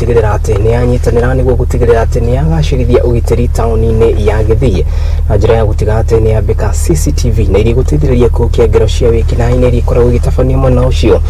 gutigirira ati ni anyitanira niguo gutigirira ati ni agacirithia ugitiri tauni-ini ya Githii na njira ya gutiga ati ni ambika cctv na iria gutithiriria kukia ngero cia wikinaini iria ikoragwo igitabanio mwena ucio.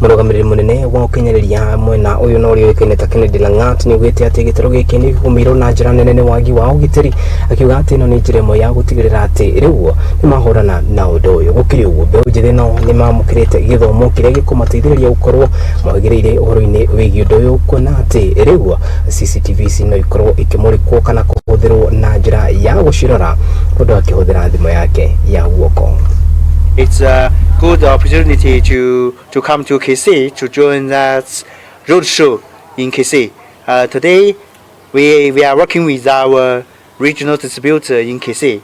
Murugamiriri munene wa ukinyariria mwena uyu no rio ikaine ta Kennedy Langat ni ugite ati gitaro giki ni gumirwo na njira nene ni wagi wa ugitiri, akiuga ati no ni njira imwe ya gutigirira ati riu ni mahorana na undu uyu. Gukiri uguo mbeu njithi no ni mamukirite githomo kiria gikumateithiriria gukorwo magirire uhoro-ini wigi undu uyu, kuona ati riu cctv no ikorwo ikimurikwo kana kuhuthirwo na njira ya gucirora mundu akihuthira thimu yake ya guoko. It's a good opportunity to come to Kisii to join that road show in Kisii. Today we are working with our regional distributor in Kisii.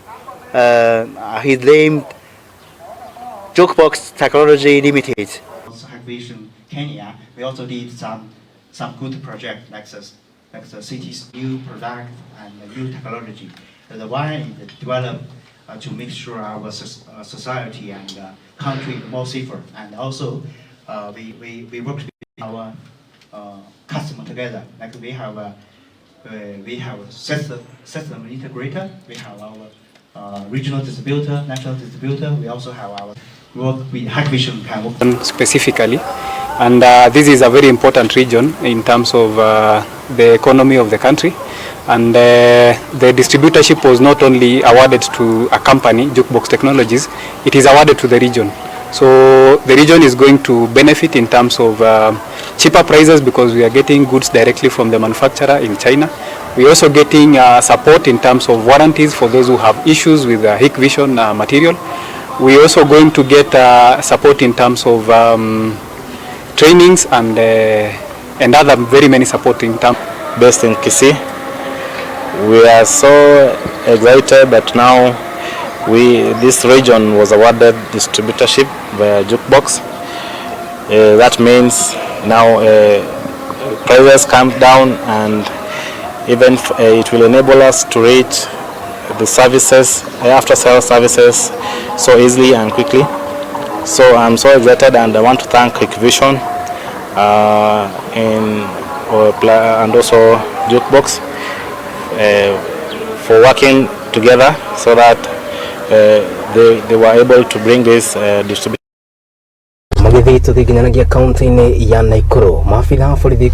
He's named Jukebox Technology Limited. Also Vision Kenya. We also did some good project like the city's new product and new technology. The one is developed to make sure our society and country more safer, and also we work with our customer together. Like we have system integrator, we have our regional distributor, national distributor. We also have our work with Vision specifically, and this is a very important region in terms of the economy of the country. And the distributorship was not only awarded to a company, Jukebox Technologies, it is awarded to the region. So the region is going to benefit in terms of cheaper prices because we are getting goods directly from the manufacturer in China. We are also getting support in terms of warranties for those who have issues with Vision material. We are also going to get support in terms of trainings and other very many support in terms. Based in Kisii. We are so excited that now this region was awarded distributorship via Jukebox. That means now prices come down, and even it will enable us to rate the services, after sales services, so easily and quickly. So I'm so excited, and I want to thank Vision and also Jukebox for working together so that they were able to bring this distribution. Magithii tuthiginanagia kaunti-ini ya Naikuru, maafitha a borithi